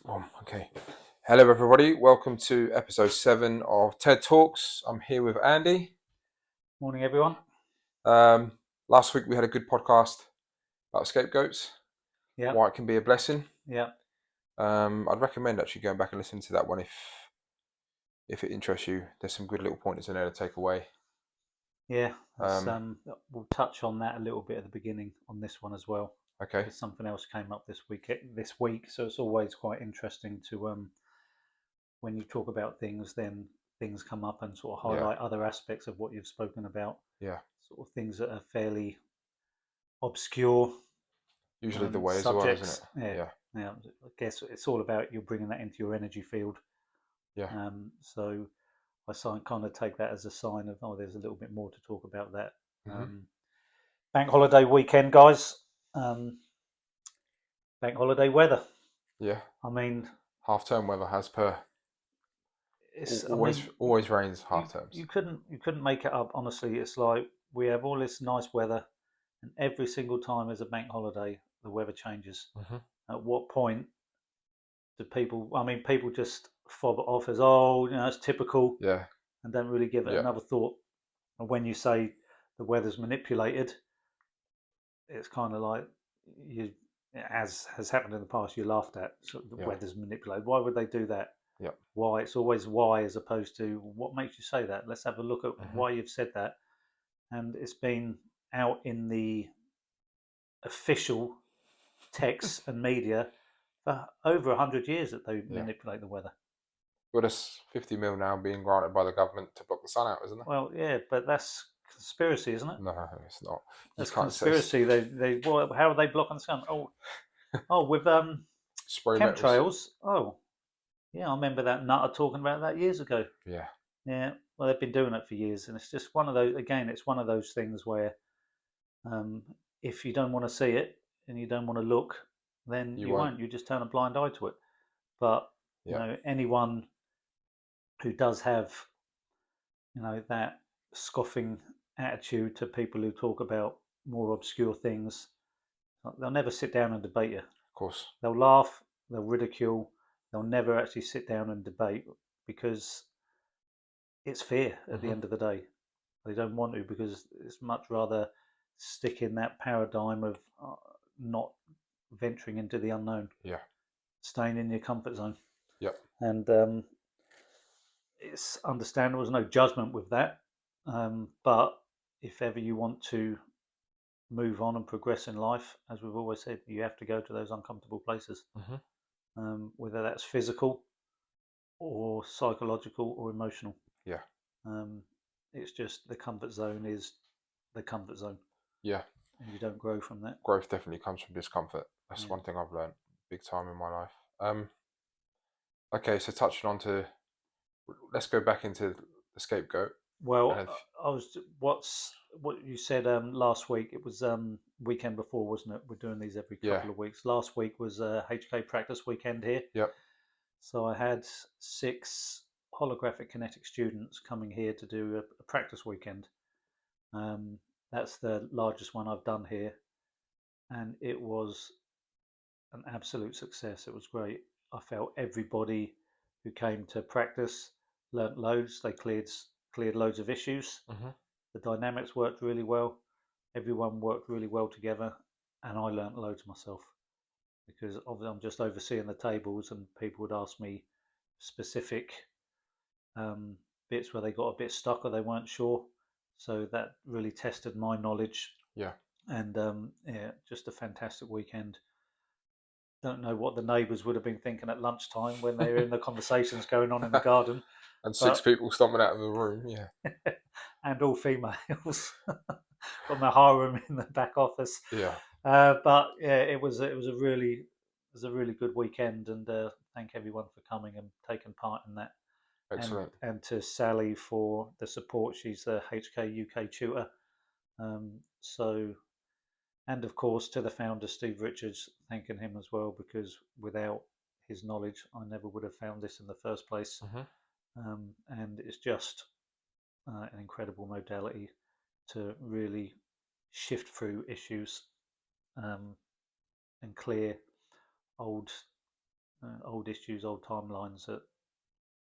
Okay. Hello, everybody. Welcome to episode 7 of TED Talks. I'm here with Andy. Morning, everyone. Last week we had a good podcast about scapegoats. Yeah. Why it can be a blessing. Yeah. I'd recommend actually going back and listening to that one if it interests you. There's some good little pointers in there to take away. Yeah. We'll touch on that a little bit at the beginning on this one as well. Okay. Because something else came up this week, so it's always quite interesting to when you talk about things, then things come up and sort of highlight other aspects of what you've spoken about. Yeah. Sort of things that are fairly obscure. Usually the way subjects. as well, isn't it? Yeah. I guess it's all about you bringing that into your energy field. Yeah. So I kind of take that as a sign of, there's a little bit more to talk about that. Mm-hmm. Bank holiday weekend, guys. Bank holiday weather. Yeah. I mean, Half-term weather has per. it's Always rains half terms. You couldn't make it up. Honestly, it's like we have all this nice weather, and every single time there's a bank holiday, the weather changes. Mm-hmm. At what point do people? I mean, people just fob it off as, it's typical. Yeah. And don't really give it another thought. And when you say the weather's manipulated, it's kind of like you, as has happened in the past, you laughed at. So the weather's manipulated. Why would they do that? Yeah. Why? It's always why as opposed to what makes you say that. Let's have a look at why you've said that. And it's been out in the official texts and media for over 100 years that they manipulate the weather. Well, there's 50 mil now being granted by the government to block the sun out, isn't there? Well, yeah, but that's conspiracy, isn't it? No, it's not. That's conspiracy. How are they blocking the sun? With chemtrails. Yeah, I remember that nutter talking about that years ago. Yeah. Well, they've been doing it for years, and it's just one of those. Again, it's one of those things where, if you don't want to see it and you don't want to look, then you won't. You just turn a blind eye to it. But anyone who does have, that scoffing attitude to people who talk about more obscure things, they'll never sit down and debate you. Of course. They'll laugh, they'll ridicule, they'll never actually sit down and debate because it's fear at the end of the day. They don't want to because it's much rather stick in that paradigm of not venturing into the unknown. Yeah. Staying in your comfort zone. Yep. And it's understandable. There's no judgment with that. But if ever you want to move on and progress in life, as we've always said, you have to go to those uncomfortable places, whether that's physical or psychological or emotional. Yeah. It's just the comfort zone is the comfort zone. Yeah. And you don't grow from that. Growth definitely comes from discomfort. That's one thing I've learned big time in my life. Okay, so touching on to, let's go back into the scapegoat. Well, what you said last week. It was weekend before, wasn't it? We're doing these every couple of weeks. Last week was HK practice weekend here. Yep. So I had 6 holographic kinetic students coming here to do a practice weekend. That's the largest one I've done here, and it was an absolute success. It was great. I felt everybody who came to practice learnt loads. They cleared loads of issues. The dynamics worked really well. Everyone worked really well together, and I learnt loads myself because obviously I'm just overseeing the tables, and people would ask me specific bits where they got a bit stuck or they weren't sure. So that really tested my knowledge. Yeah. And just a fantastic weekend. Don't know what the neighbours would have been thinking at lunchtime when they were in the conversations going on in the garden. And 6 people stomping out of the room, and all females from the harem in the back office. Yeah. But yeah, it was a really good weekend, and thank everyone for coming and taking part in that. Excellent. And to Sally for the support. She's the HK UK tutor. And of course to the founder, Steve Richards, thanking him as well, because without his knowledge, I never would have found this in the first place. And it's just an incredible modality to really shift through issues and clear old old issues, old timelines that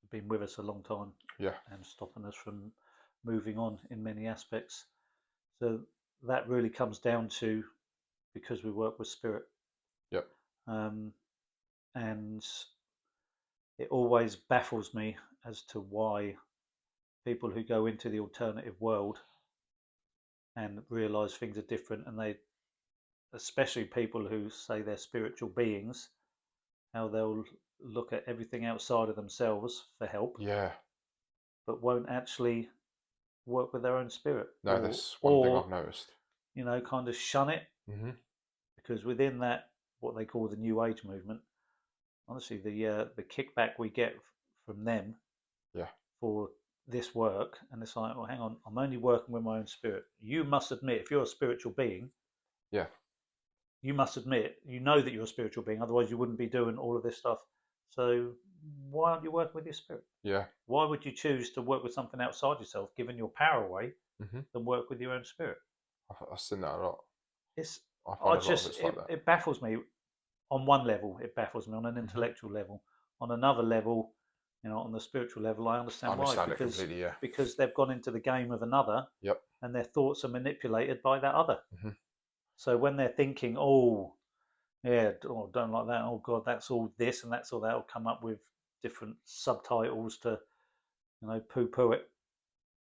have been with us a long time Yeah. and stopping us from moving on in many aspects. So that really comes down to, because we work with spirit, Yep. and it always baffles me as to why people who go into the alternative world and realize things are different, and they, especially people who say they're spiritual beings, how they'll look at everything outside of themselves for help, Yeah. but won't actually work with their own spirit, No, that's one thing I've noticed. kind of shun it, Mm-hmm. because within that, what they call the New Age movement, honestly, the kickback we get from them, Yeah. for this work, and it's like, well, hang on, I'm only working with my own spirit. You must admit, if you're a spiritual being, Yeah. you must admit, you know that you're a spiritual being, otherwise you wouldn't be doing all of this stuff. So why aren't you working with your spirit? Yeah. Why would you choose to work with something outside yourself, giving your power away, Mm-hmm. than work with your own spirit? I've seen that a lot. It's I I find a lot of just it's like that. it baffles me. On one level, it baffles me on an intellectual level. On another level, on the spiritual level, I I understand why, understand it completely. Yeah. because they've gone into the game of another, Yep. and their thoughts are manipulated by that other. Mm-hmm. So when they're thinking, oh yeah, oh, don't like that, oh god, that's all this and that's all that, will come up with different subtitles to poo-poo it.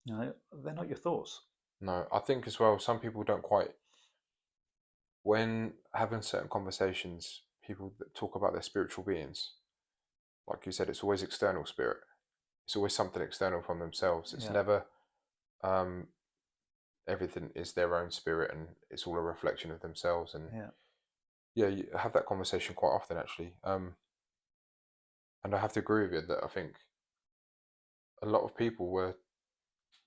They're not your thoughts. No, I think as well, some people don't quite, when having certain conversations, people that talk about their spiritual beings, like you said, it's always external spirit. It's always something external from themselves. It's Yeah. never um, everything is their own spirit and it's all a reflection of themselves. And Yeah. you have that conversation quite often actually. And I have to agree with you that I think a lot of people were,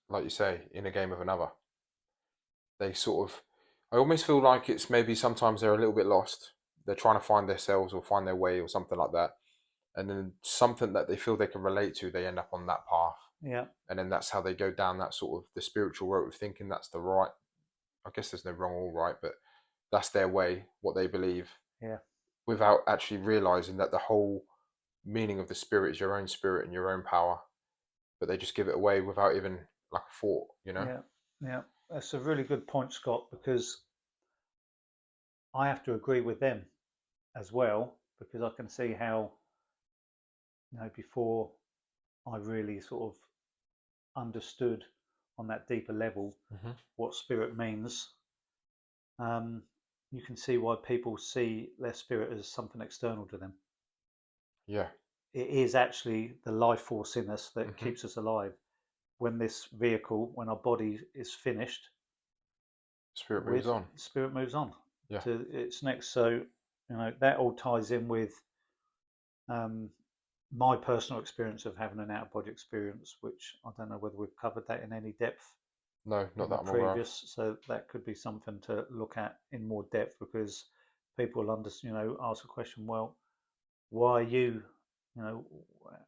like you say, in a game of another. They sort of, I almost feel like it's maybe sometimes they're a little bit lost. They're trying to find themselves or find their way or something like that. And then something that they feel they can relate to, they end up on that path. Yeah. And then that's how they go down that sort of the spiritual route of thinking that's the right. I guess there's no wrong or right, but that's their way, what they believe. Yeah. Without actually realizing that the whole meaning of the spirit is your own spirit and your own power. But they just give it away without even like a thought, Yeah. Yeah. That's a really good point, Scott, because I have to agree with them as well, because I can see how, before I really sort of understood on that deeper level Mm-hmm. what spirit means, you can see why people see their spirit as something external to them. Yeah. It is actually the life force in us that Mm-hmm. keeps us alive. When our body is finished, Spirit moves on. Spirit moves on Yeah. to its next. So, that all ties in with um, my personal experience of having an out of body experience, which I don't know whether we've covered that in any depth No, not in the that I'm aware of. previous. So that could be something to look at in more depth, because people ask a question. Well, why you?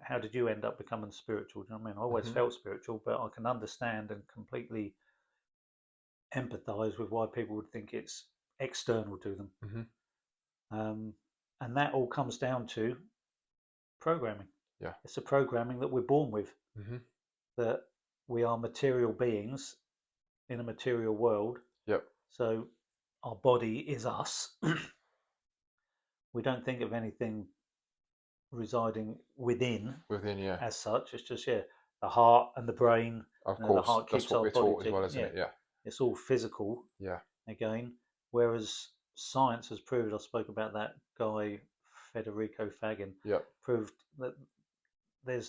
How did you end up becoming spiritual? Do you know what I mean? I always Mm-hmm. felt spiritual, but I can understand and completely empathize with why people would think it's external to them. Mm-hmm. And that all comes down to programming. Yeah. It's a programming that we're born with, Mm-hmm. that we are material beings in a material world. Yep. So our body is us. We don't think of anything residing within Yeah. as such. It's just the heart and the brain. Of The course, heart that's keeps what our we're body taught as well, isn't it? Yeah. It's all physical. Yeah. Again, whereas science has proved, I spoke about that guy Federico Fagin, Yep. proved that they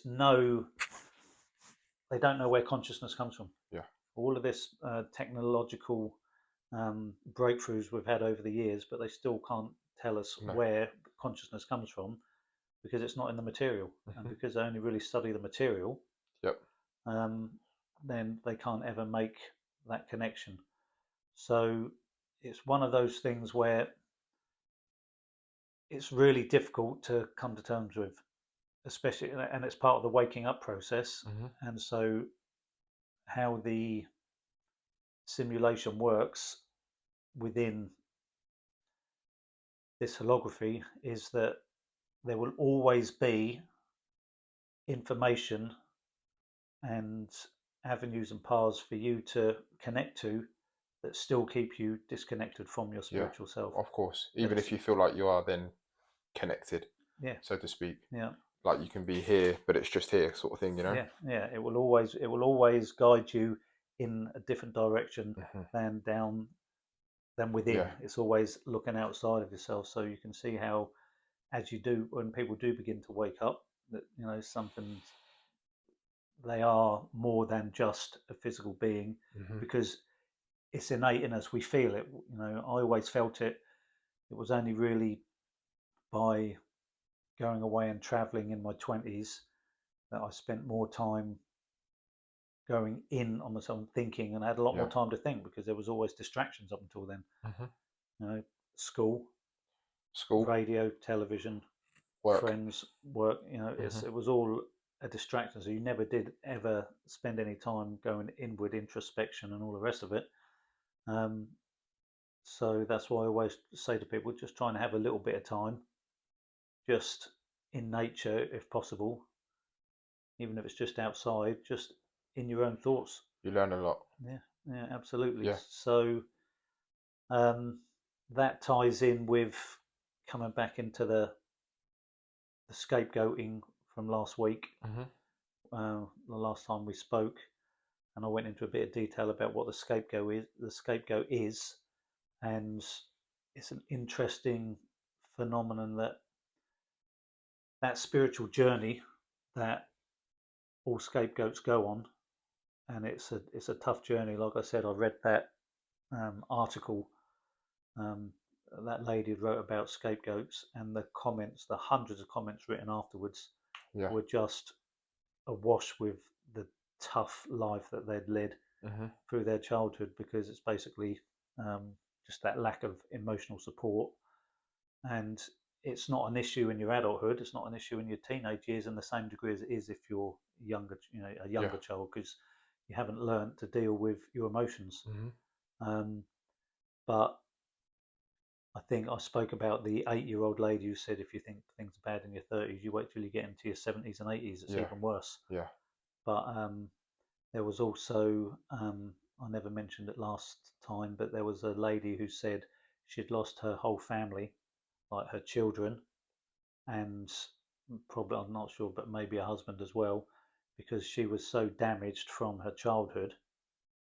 don't know where consciousness comes from. Yeah. All of this technological breakthroughs we've had over the years, but they still can't tell us where consciousness comes from, because it's not in the material. Mm-hmm. And because they only really study the material, yep. Then they can't ever make that connection. So it's one of those things where it's really difficult to come to terms with, especially, and it's part of the waking up process. Mm-hmm. And so how the simulation works within this holography is that there will always be information and avenues and paths for you to connect to that still keep you disconnected from your Yeah, spiritual self. of course. Even That's if you feel like you are then connected, yeah, so to speak. yeah, Like you can be here, but it's just here, sort of thing, you know? yeah. It will always guide you in a different direction Hmm. than down than Yeah, within. It's always looking outside of yourself, so you can see how, as you do, when people do begin to wake up, that something, they are more than just a physical being, hmm, because it's innate in us. We feel it. I always felt it. It was only really by going away and traveling in my 20s that I spent more time going in on myself and thinking, and I had a lot more yeah. time to think because there was always distractions up until then. Hmm. You know, school, School, radio, television, work. friends, work. Hmm. It was all a distraction. So you never did ever spend any time going inward, introspection, and all the rest of it. Um, so that's why I always say to people, just trying to have a little bit of time, just in nature, if possible, even if it's just outside, just in your own thoughts. You learn a lot. Yeah, yeah, absolutely. Yeah. So um, that ties in with coming back into the scapegoating from last week, Hmm. the last time we spoke, and I went into a bit of detail about what the scapegoat is. The scapegoat is, and it's an interesting phenomenon, that spiritual journey that all scapegoats go on, and it's a tough journey. Like I said, I read that article, um, that lady wrote about scapegoats, and the comments, the hundreds of comments written afterwards, Yeah. were just awash with the tough life that they'd led Hmm. through their childhood, because it's basically um, just that lack of emotional support. And it's not an issue in your adulthood, it's not an issue in your teenage years in the same degree as it is if you're younger, a Yeah. younger child, because you haven't learned to deal with your emotions. Hmm. um, but I think I spoke about the 8-year-old lady who said, if you think things are bad in your 30s, you wait till you get into your 70s and 80s, it's Yeah. even worse. Yeah. But there was also, I never mentioned it last time, but there was a lady who said she'd lost her whole family, like her children, and probably, I'm not sure, but maybe a husband as well, because she was so damaged from her childhood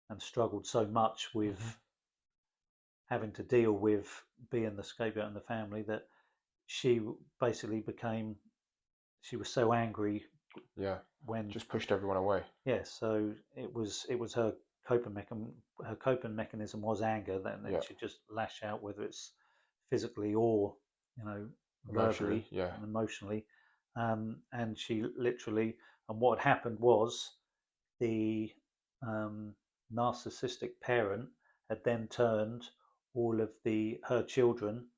and struggled so much with Hmm. having to deal with being the scapegoat in the family, that she basically became, she was so angry Yeah. when, Just pushed everyone away. yeah, so it was her coping mechanism was anger. Then Yeah. she just lash out, whether it's physically or you know Emotionally. verbally Yeah. and emotionally. And she literally, and what had happened was, the um, narcissistic parent had then turned all of the her children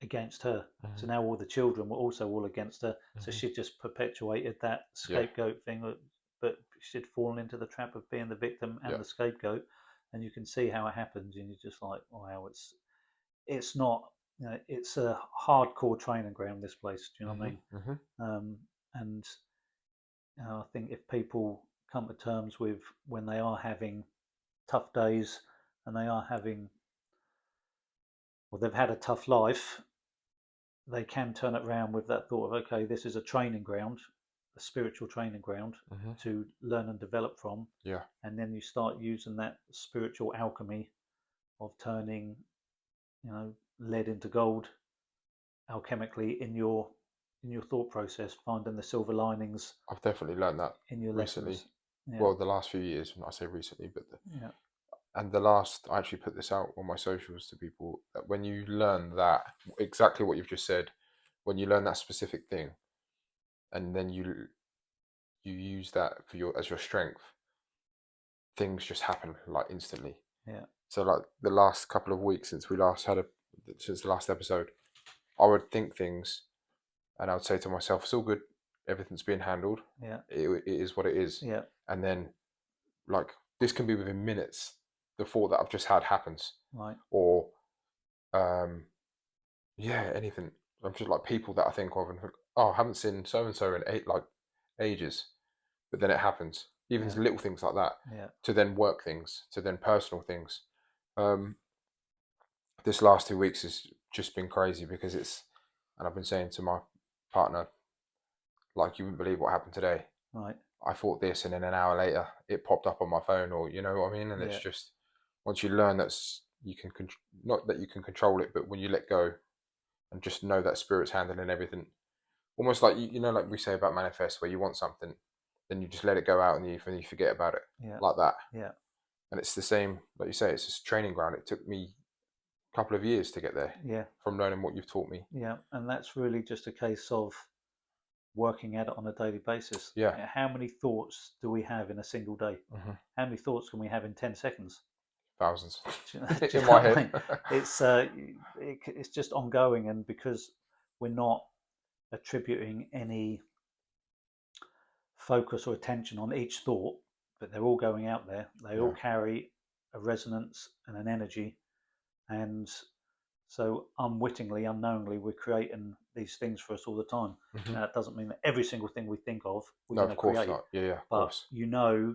against her. So Hmm. now all the children were also all against her. So Hmm. she just perpetuated that Yeah. scapegoat thing, but she'd fallen into the trap of being the victim Yeah. and the scapegoat. And you can see how it happens, and you're just like, wow, it's not, it's a hardcore training ground, this place. Do you know what I Hmm. mean? Hmm. And I think if people come to terms with when they are having tough days, and they are having, or they've had a tough life, they can turn it around with that thought of, okay, this is a training ground, a spiritual training ground Hmm. to learn and develop from. Yeah. And then you start using that spiritual alchemy of turning, lead into gold alchemically in your thought process, finding the silver linings I've definitely learned that in your recently. lessons. Yeah, Well, the last few years, I say recently, but yeah, and the last, I actually put this out on my socials to people, that when you learn that, exactly what you've just said, when you learn that specific thing, and then you use that for your as your strength, things just happen like instantly. yeah, So like the last couple of weeks since the last episode, I would think things, and I would say to myself, "It's all good. Everything's being handled. yeah, It is what it is." yeah, And then, like, this can be within minutes. The thought that I've just had happens, right, or um, yeah, anything. I'm just like people that I think of and think, oh, I haven't seen so and so in ages, but then it happens. Even Yeah, little things like that, yeah, to then work things, to then personal things. Um, this last 2 weeks has just been crazy because and I've been saying to my partner, like, you wouldn't believe what happened today. right. I thought this, and then an hour later, it popped up on my phone, or you know what I mean. And it's Yeah, just once you learn you can not that you can control it, but when you let go and just know that spirit's handling everything, almost like like we say about manifest, where you want something, then you just let it go out and you forget about it, yeah, like that. yeah, And it's the same, like you say, it's just training ground. It took me a couple of years to get there yeah, from learning what you've taught me. yeah. And that's really just a case of working at it on a daily basis. Yeah. How many thoughts do we have in a single day? How many thoughts can we have in 10 seconds? Thousands Do you in know my what I head. mean? It's just ongoing, and because we're not attributing any focus or attention on each thought, but they're all going out there. They all Yeah. carry a resonance and an energy, and so unwittingly, unknowingly, we're creating these things for us all the time. hmm Now, it doesn't mean that every single thing we think of we're No, going of to course create, not. Yeah, yeah, of but course. you know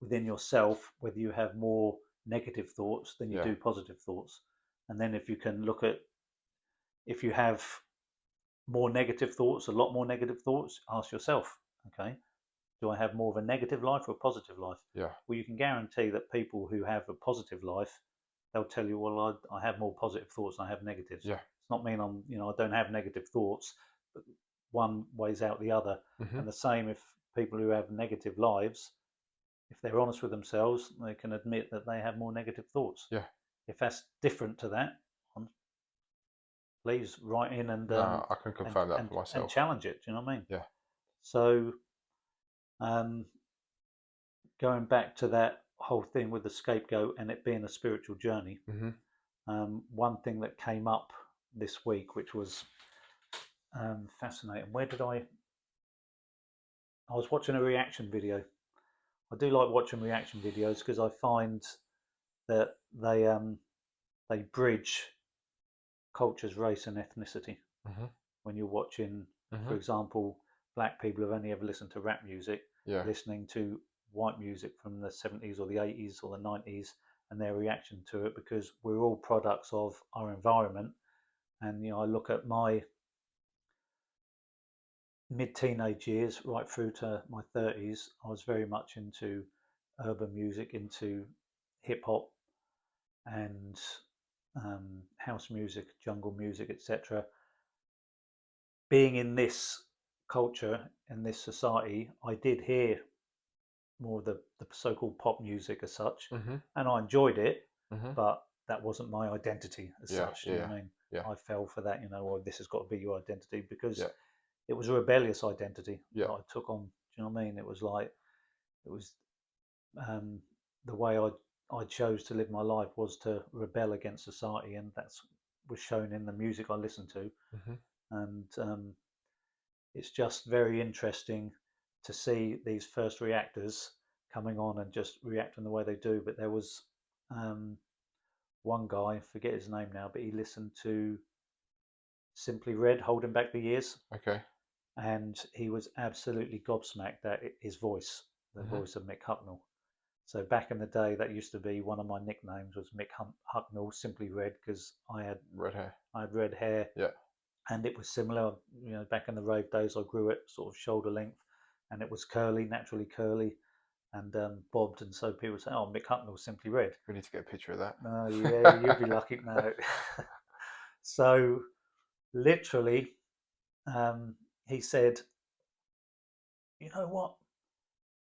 within yourself whether you have more negative thoughts than you Yeah. do positive thoughts. And then if you can look at if you have more negative thoughts, a lot more negative thoughts, ask yourself, okay, do I have more of a negative life or a positive life? Yeah. Well, you can guarantee that people who have a positive life, they'll tell you, well, I have more positive thoughts than I have negatives. Yeah. It's not mean I don't have negative thoughts, but one weighs out the other. hmm And the same if people who have negative lives, if they're honest with themselves, they can admit that they have more negative thoughts. Yeah. If that's different to that, please write in No, I can and confirm that and for and myself. challenge it. Do you know what I mean? Yeah. So um, going back to that whole thing with the scapegoat and it being a spiritual journey, hmm one thing that came up this week, which was fascinating. Where did I? I was watching a reaction video. I do like watching reaction videos because I find that they bridge cultures, race, and ethnicity. hmm When you're watching, for hmm example, black people who've only ever listened to rap music, Yeah. listening to white music from the 70s or the 80s or the 90s, and their reaction to it, because we're all products of our environment. And I look at my mid-teenage years right through to my 30s. I was very much into urban music, into hip hop and house music, jungle music, etc. Being in this culture, in this society, I did hear more of the so-called pop music as such, hmm and I enjoyed it, hmm but that wasn't my identity as Yeah. such. You know Yeah. what I mean? Yeah. I fell for that. Well, this has got to be your identity because Yeah. it was a rebellious identity Yeah. that I took on. Do you know what I mean? It was like it was um, the way I chose to live my life was to rebel against society, and that's was shown in the music I listened to. hmm And it's just very interesting to see these first reactors coming on and just reacting the way they do. But there was um, one guy, I forget his name now, but he listened to Simply Red, Holding Back the Years, Okay. and he was absolutely gobsmacked at his voice, the hmm voice of Mick Hucknall. So back in the day, that used to be one of my nicknames was Mick Hucknall, Simply Red, because Red hair. I had red hair, Yeah. and it was similar. Back in the rave days, I grew it sort of shoulder length, and it was curly, naturally curly, and bobbed. And so people say, "Oh, Mick Hucknall, Simply Red." We need to get a picture of that. Yeah, you'll be lucky now. So literally, um, he said, "You know what?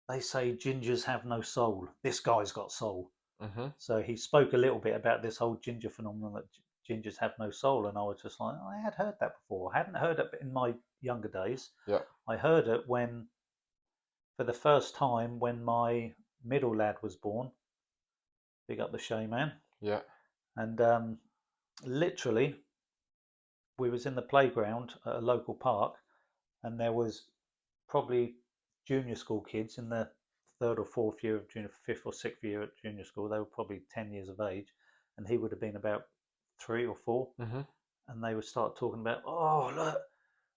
They say gingers have no soul. This guy's got soul." hmm So he spoke a little bit about this whole ginger phenomenon that gingers have no soul, and I was just like, I had heard that before. I hadn't heard it in my younger days. Yeah. I heard it for the first time, when my middle lad was born. Big up the Shay man. Yeah. And literally, we was in the playground at a local park, and there was probably junior school kids in the third or fourth year of junior, fifth or sixth year at junior school. They were probably 10 years of age, and he would have been about 3 or 4. hmm and they would start talking about, oh look,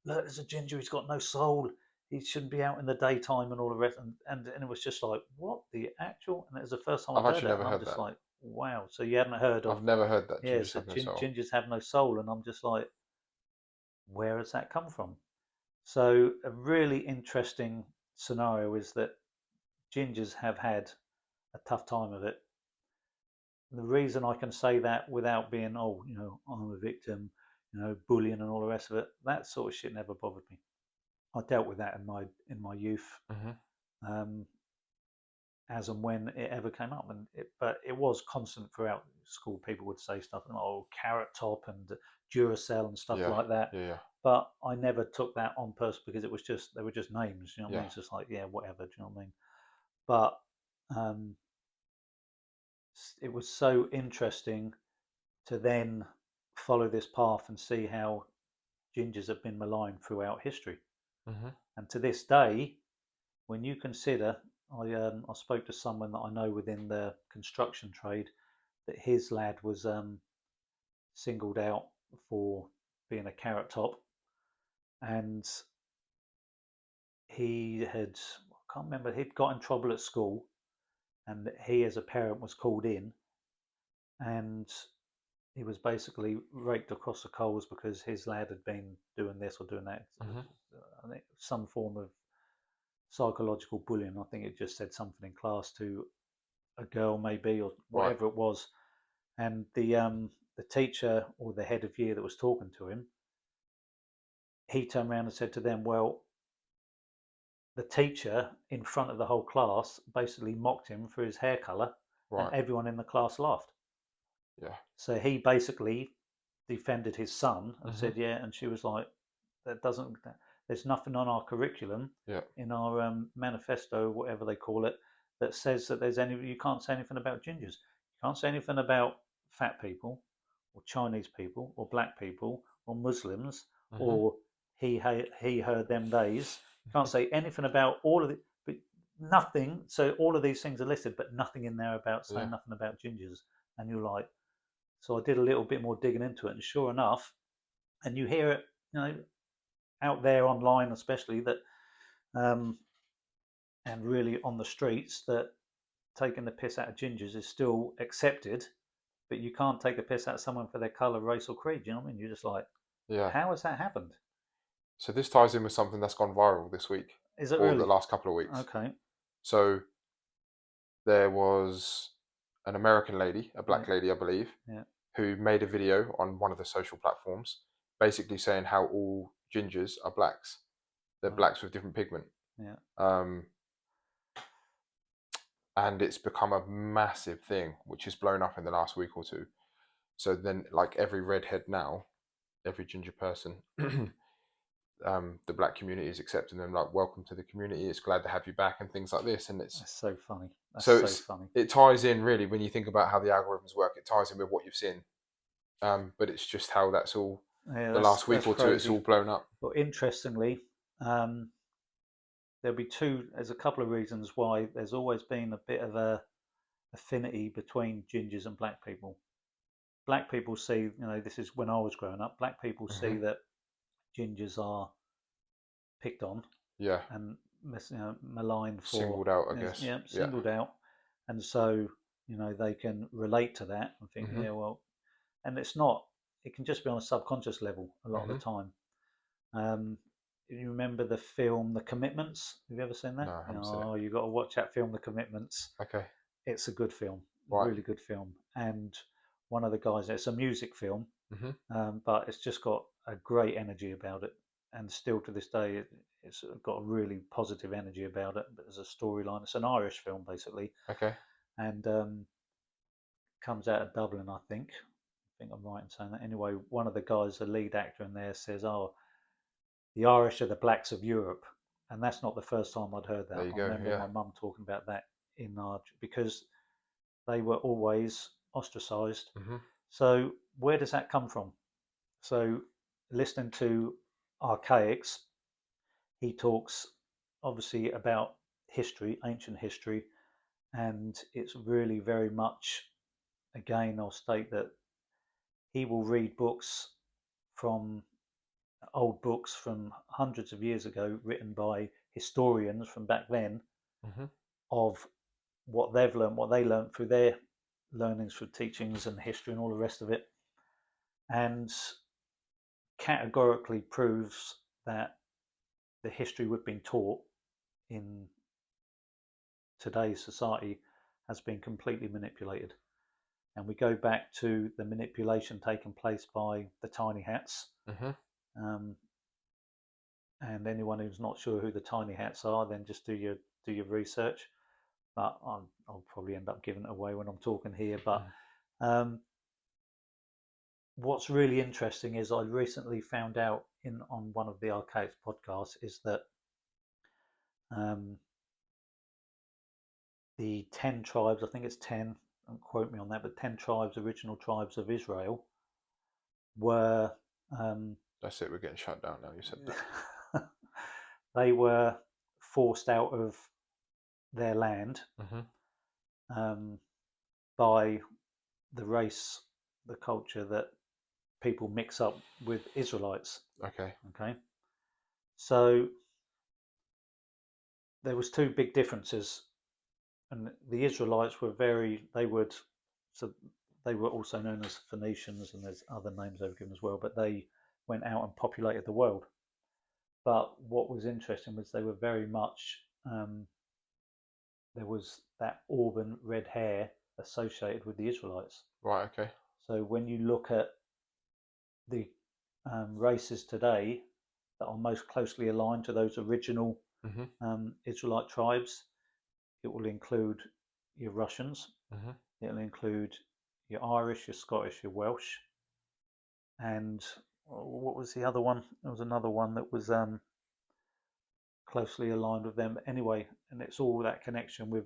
there's a ginger, he's got no soul, he shouldn't be out in the daytime and all the rest, and it was just like, what the actual? And it was the first time I've I'd heard actually that, never and I'm heard just that. like, wow. So you hadn't heard I've of, never heard that. yeah, Gingers so have no soul. gingers have no soul, and I'm just like, where has that come from? So a really interesting scenario is that gingers have had a tough time of it. The reason I can say that without being, oh, I'm a victim, bullying and all the rest of it, that sort of shit never bothered me. I dealt with that in my youth, Hmm. um, as and when it ever came up, but it was constant throughout school. People would say stuff like, "Oh, Carrot Top" and Duracell and stuff Yeah, like that. yeah, yeah, But I never took that on purpose because they were just names. You know what I yeah. mean? It's just like, yeah, whatever. Do you know what I mean? But um, it was so interesting to then follow this path and see how gingers have been maligned throughout history. Hmm. And to this day, when you consider, I spoke to someone that I know within the construction trade, that his lad was singled out for being a carrot top, and he had, I can't remember, he'd got in trouble at school, and he as a parent was called in, and he was basically raked across the coals because his lad had been doing this or doing that. Hmm. I think some form of psychological bullying. I think it just said something in class to a girl, maybe, or Right. whatever it was. And the teacher or the head of year that was talking to him, he turned around and said to them, "Well, the teacher in front of the whole class basically mocked him for his hair color, and Right. everyone in the class laughed." Yeah. So he basically defended his son and Hmm. said, "Yeah," and she was like, "That doesn't. There's nothing on our curriculum, Yeah. in our manifesto, whatever they call it, that says that there's any. You can't say anything about gingers. You can't say anything about fat people, or Chinese people, or black people, or Muslims, Hmm. or he heard them days. You can't say anything about all of it, but nothing. So all of these things are listed, but nothing in there about Yeah. saying nothing about gingers." And you're like, so I did a little bit more digging into it, and sure enough, and you hear it, out there online, especially that, um, and really on the streets, that taking the piss out of gingers is still accepted, but you can't take the piss out of someone for their color, race, or creed. You know what I mean? You're just like, Yeah. how has that happened? So this ties in with something that's gone viral this week Is it or the really? last couple of weeks. Okay. So there was an American lady, a Yeah. black lady, I believe, Yeah. who made a video on one of the social platforms, basically saying how all gingers are blacks. They're Right. blacks with different pigment. Yeah. Um, and it's become a massive thing, which has blown up in the last week or two. So then, like every redhead now, every ginger person, the black community is accepting them, like welcome to the community. It's glad to have you back, and things like this. And it's That's so funny. That's so so it's funny. it ties in really when you think about how the algorithms work. It ties in with what you've seen. But it's just how that's all Yeah, the last week that's or two. It's crazy. all blown up. But interestingly, um, there'll be two. There's a couple of reasons why there's always been a bit of a affinity between gingers and black people. Black people see, this is when I was growing up. Black people see Hmm. that gingers are picked on Yeah, and maligned for, singled out, I guess. yeah, Yeah. singled out, and so they can relate to that and think, Hmm. yeah, well, and it's not. It can just be on a subconscious level a lot of Hmm. the time. Um, you remember the film The Commitments? Have you ever seen No, that? I haven't seen it. Oh, you got to watch that film, The Commitments. Okay. It's a good film, Right. really good film. And one of the guys, it's a music film, Hmm. but it's just got a great energy about it. And still to this day, it's got a really positive energy about it. But there's a storyline. It's an Irish film, basically, Okay. and comes out of Dublin, I think. I think I'm right in saying that. Anyway, one of the guys, the lead actor in there, says, "Oh, the Irish are the blacks of Europe," and that's not the first time I'd heard There that. you I go. remember Yeah. my mum talking about that in our because they were always ostracised. Hmm. So where does that come from? So listening to Archaics, he talks obviously about history, ancient history, and it's really very much, again, I'll state that he will read books from old books from hundreds of years ago, written by historians from back then, Hmm. of what they've learned, what they learned through their learnings, through teachings and history and all the rest of it, and categorically proves that the history we've been taught in today's society has been completely manipulated. And we go back to the manipulation taking place by the tiny hats. Hmm. Um, and anyone who's not sure who the tiny hats are, then just do your research. But I'll probably end up giving it away when I'm talking here. But what's really interesting is I recently found out on one of the Archaics podcasts is that the 10 tribes, I think it's 10, don't quote me on that, but 10 tribes, original tribes of Israel, were That's it. We're getting shut down now. You said that. they were forced out of their land by the race, the culture that people mix up with Israelites. Okay. Okay. So there was two big differences, and the Israelites were they were also known as Phoenicians, and there's other names they were given as well, but they went out and populated the world. But what was interesting was they were very much there was that auburn red hair associated with the Israelites. Right. Okay. So when you look at the races today that are most closely aligned to those original Israelite tribes, it will include your Russians, it'll include your Irish, your Scottish, your Welsh, and what was the other one? There was another one that was closely aligned with them. But anyway, and it's all that connection with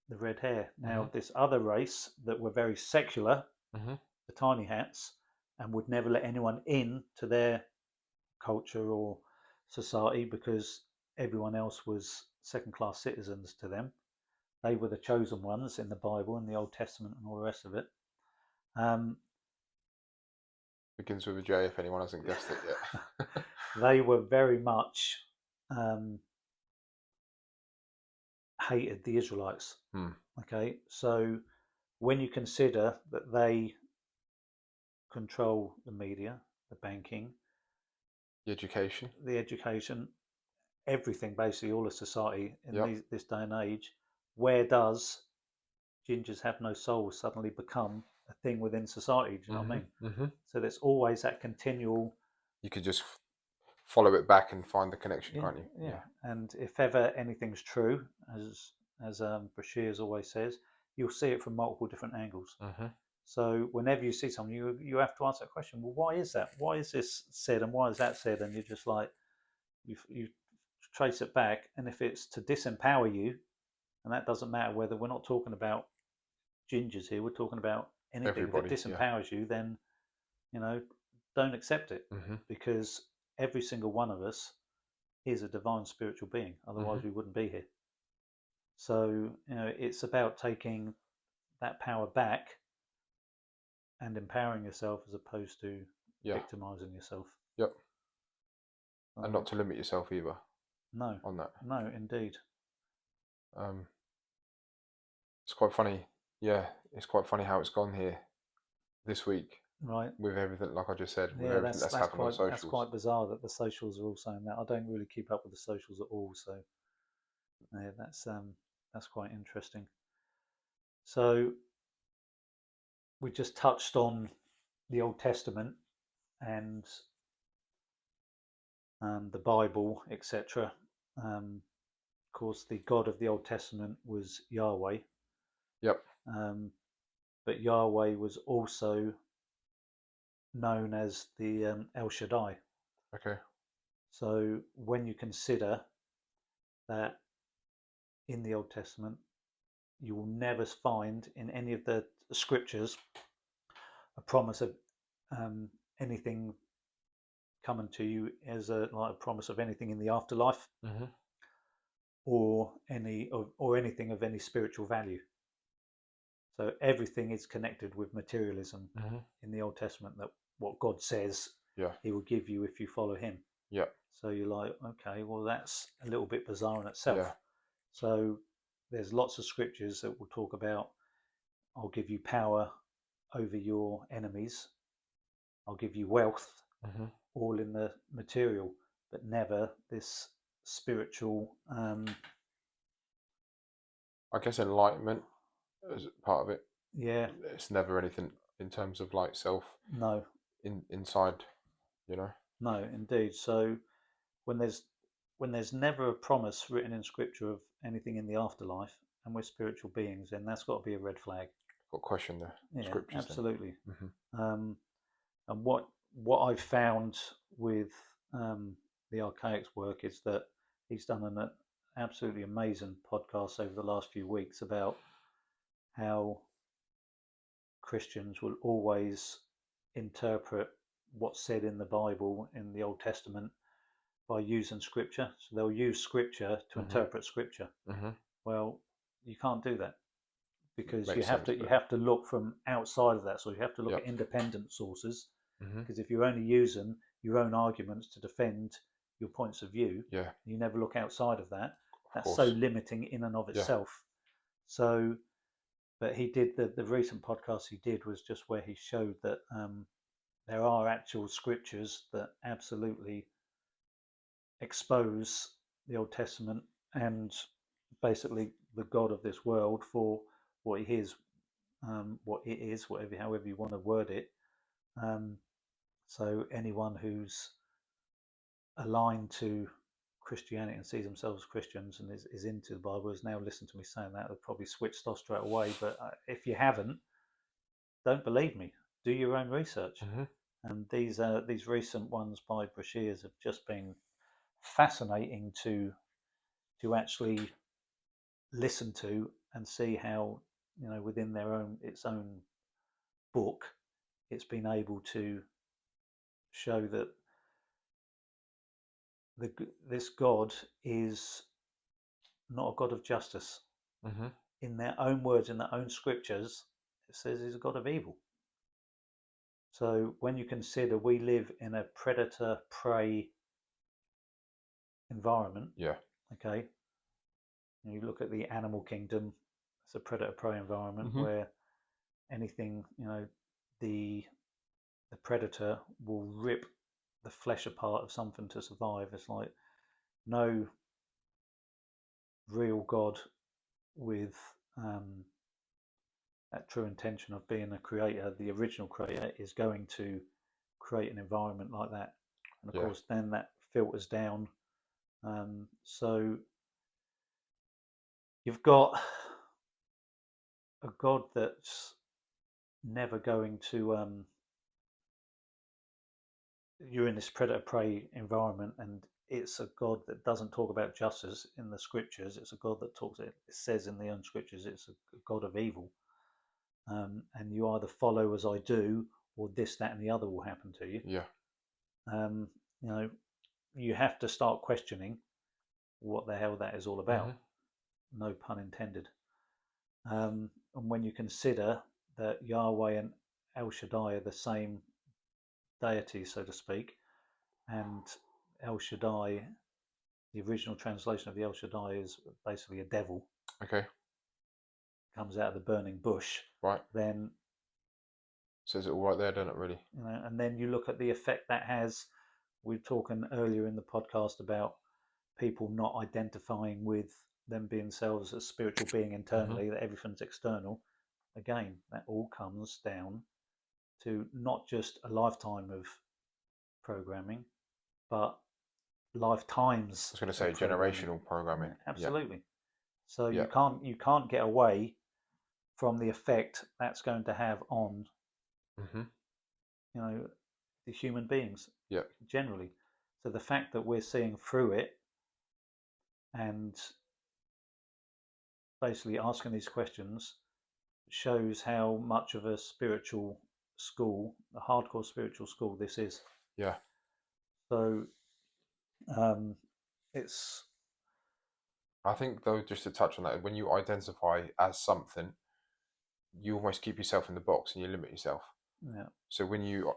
the red hair. Now, this other race that were very secular, the tiny hats, and would never let anyone in to their culture or society because everyone else was second-class citizens to them. They were the chosen ones in the Bible and the Old Testament and all the rest of it. Begins with a J if anyone hasn't guessed it yet. They were very much hated the Israelites. Okay, so when you consider that they control the media, the banking, The education, everything, basically all of society in this day and age, where does gingers have no soul suddenly become a thing within society? Do you know what I mean? So there's always that continual. You could just follow it back and find the connection, can't you? Yeah. And if ever anything's true, as Bashir always says, you'll see it from multiple different angles. So whenever you see something, you have to answer that question. Well, why is that? Why is this said, and why is that said? And you're just like, you trace it back, and if it's to disempower you, and that doesn't matter whether we're not talking about gingers here, we're talking about anything. Everybody, if it disempowers you, then don't accept it, because every single one of us is a divine spiritual being. Otherwise, we wouldn't be here. So it's about taking that power back and empowering yourself as opposed to victimizing yourself. Yep. And not to limit yourself either. No. On that. No, indeed. It's quite funny. Yeah, it's quite funny how it's gone here this week. Right. With everything, like I just said, with everything that's happened on socials. That's quite bizarre that the socials are all saying that. I don't really keep up with the socials at all, so yeah, that's quite interesting. So we just touched on the Old Testament and the Bible, etc. Of course, the God of the Old Testament was Yahweh. Yep. But Yahweh was also known as the El Shaddai. Okay. So when you consider that in the Old Testament, you will never find in any of the scriptures a promise of anything coming to you as a promise of anything in the afterlife, or anything of any spiritual value. So everything is connected with materialism in the Old Testament. That what God says Yeah. he will give you if you follow him. Yeah. So you're like, okay, well, that's a little bit bizarre in itself. Yeah. So there's lots of scriptures that will talk about, I'll give you power over your enemies, I'll give you wealth, Hmm. all in the material, but never this spiritual. I guess enlightenment is part of it. Yeah, It's never anything in terms of like self no, inside, you know. no, indeed. So when there's never a promise written in scripture of anything in the afterlife, and we're spiritual beings, then that's got to be a red flag. Got to question the Yeah, scriptures absolutely. then. Um, and what I've found with the Archaics work is that he's done an absolutely amazing podcast over the last few weeks about how Christians will always interpret what's said in the Bible in the Old Testament by using scripture. So they'll use scripture to interpret scripture. Hmm. Well, you can't do that because Makes sense, you but have to look from outside of that. So you have to look yeah. at independent sources, Hmm. because if you're only using your own arguments to defend your points of view, Yeah. you never look outside of that. Of That's course. so limiting in and of Yeah. itself. So, but he did the recent podcast he did was just where he showed that there are actual scriptures that absolutely expose the Old Testament and basically the God of this world for what he is, what it is, whatever, however you want to word it. Um, so anyone who's aligned to Christianity and sees themselves as Christians and is into the Bible has now listened to me saying that, they'll probably switched off straight away. But if you haven't, don't believe me. Do your own research. Hmm. And these recent ones by Brashears have just been fascinating to actually listen to and see how, within its own book, it's been able to show that this God is not a God of justice. Hmm. In their own words, in their own scriptures, it says he's a God of evil. So when you consider we live in a predator prey environment, Yeah. okay, and you look at the animal kingdom, it's a predator prey environment Hmm. where anything, the predator will rip the flesh apart of something to survive. It's like no real God with that true intention of being a creator, the original creator, is going to create an environment like that. And of Yeah. course, then that filters down. So you've got a God that's never going to. You're in this predator prey environment, and it's a God that doesn't talk about justice in the scriptures. It's a God that talks. It says in the own scriptures, it's a God of evil. And you either follow as I do, or this, that, and the other will happen to you. Yeah. Um, you know, you have to start questioning what the hell that is all about. No pun intended. And when you consider that Yahweh and El Shaddai are the same deity, so to speak, and El Shaddai, the original translation of the El Shaddai is basically a devil, Okay. comes out of the burning bush, Right. then Says it all right there, doesn't it? Really. and then you look at the effect that has. We were talking earlier in the podcast about people not identifying with them being themselves as spiritual being internally, that everything's external. Again, that all comes down to not just a lifetime of programming, but lifetimes. I was going to say generational programming. Yeah, absolutely. So Yeah. you can't get away from the effect that's going to have on Hmm. the human beings Yeah. generally. So the fact that we're seeing through it and basically asking these questions shows how much of a spiritual school, a hardcore spiritual school, this is. Yeah. So it's. I think though, just to touch on that, when you identify as something, you almost keep yourself in the box and you limit yourself. Yeah. So when you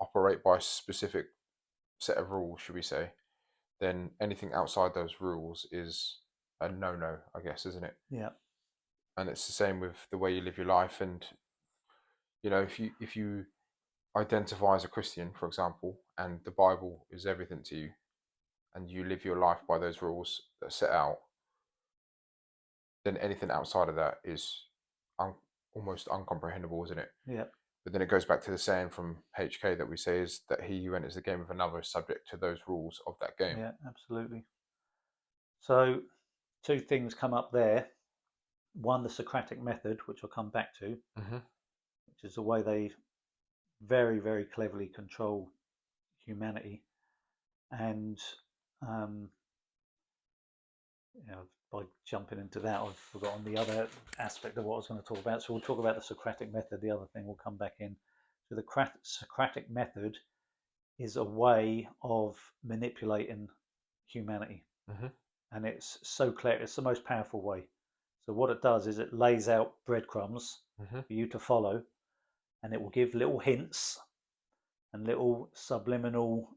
operate by a specific set of rules, should we say, then anything outside those rules is a no-no, I guess, isn't it? Yeah. And it's the same with the way you live your life. And if you identify as a Christian, for example, and the Bible is everything to you, and you live your life by those rules that are set out, then anything outside of that is almost uncomprehendable, isn't it? Yeah. But then it goes back to the saying from HK that we say is that he who enters the game of another is subject to those rules of that game. Yeah, absolutely. So, two things come up there. One, the Socratic method, which I'll come back to, Mm-hmm. which is the way they very, very cleverly control humanity. And by jumping into that, I've forgotten the other aspect of what I was going to talk about. So we'll talk about the Socratic method. The other thing will come back in. So the Socratic method is a way of manipulating humanity. Mm-hmm. And it's so clear. It's the most powerful way. So what it does is it lays out breadcrumbs Mm-hmm. for you to follow, and it will give little hints and little subliminal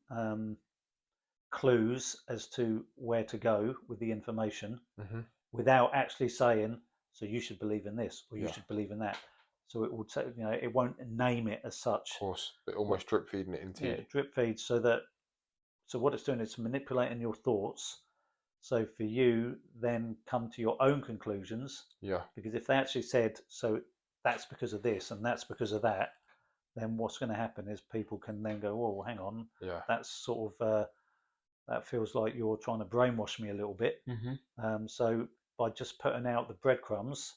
clues as to where to go with the information, Mm-hmm. without actually saying, so you should believe in this or you Yeah. should believe in that. So it will take, it won't name it as such. Of course, but almost drip feeding it into you. Drip feeds, so what it's doing is manipulating your thoughts. So for you, then come to your own conclusions. Yeah. Because if they actually said, so that's because of this and that's because of that, then what's going to happen is people can then go, oh, hang on, Yeah. that's sort of that feels like you're trying to brainwash me a little bit. Mm-hmm. So by just putting out the breadcrumbs,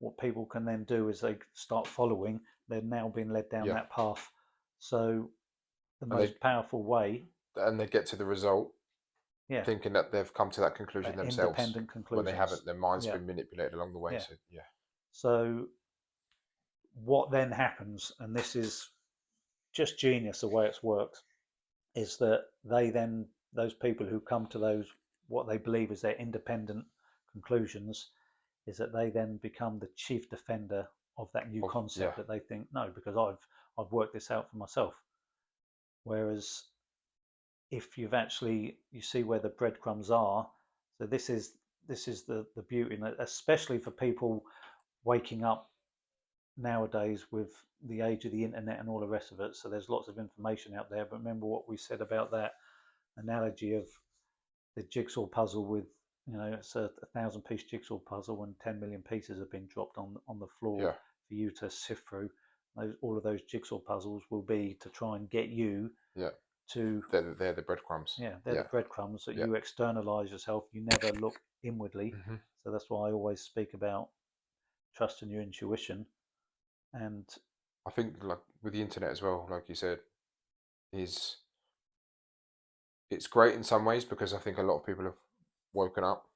what people can then do is they start following. They're now being led down that path. So the most powerful way, and they get to the result, yeah, thinking that they've come to that conclusion themselves, independent conclusions. when they haven't. Their mind's been manipulated along the way. Yeah. So yeah. So what then happens, and this is just genius the way it's worked, is that those people who come to those what they believe is their independent conclusions, is that they then become the chief defender of that new concept that they think, no, because I've worked this out for myself. Whereas if you see where the breadcrumbs are, so this is the beauty, especially for people waking up nowadays with the age of the internet and all the rest of it. So there's lots of information out there. But remember what we said about that analogy of the jigsaw puzzle with, it's a 1,000-piece jigsaw puzzle and 10 million pieces have been dropped on the floor for you to sift through. All of those jigsaw puzzles will be to try and get you to... They're the breadcrumbs. Yeah, they're the breadcrumbs that you externalize yourself. You never look inwardly. Mm-hmm. So that's why I always speak about trusting your intuition. And I think, like with the internet as well, like you said, it's great in some ways, because I think a lot of people have woken up,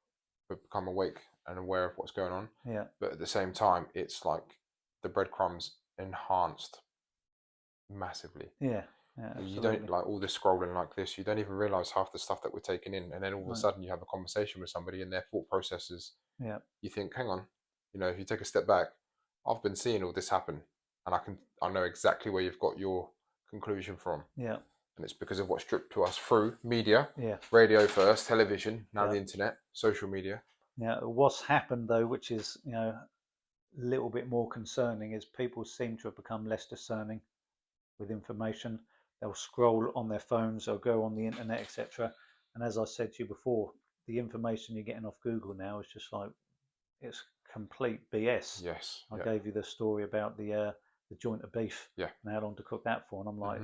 have become awake and aware of what's going on. Yeah. But at the same time, it's like the breadcrumbs enhanced massively. Yeah. You don't, like all this scrolling like this, you don't even realize half the stuff that we're taking in, and then all of a sudden you have a conversation with somebody and their thought processes. Yeah. You think, hang on, if you take a step back, I've been seeing all this happen, and I know exactly where you've got your conclusion from. Yeah. And it's because of what's stripped to us through media. Yeah. Radio first, television, now the internet, social media. Yeah. What's happened though, which is a little bit more concerning, is people seem to have become less discerning with information. They'll scroll on their phones, they'll go on the internet, etc. And as I said to you before, the information you're getting off Google now is just like, it's complete BS. Yes. I gave you the story about the joint of beef and how long to cook that for, and I'm like,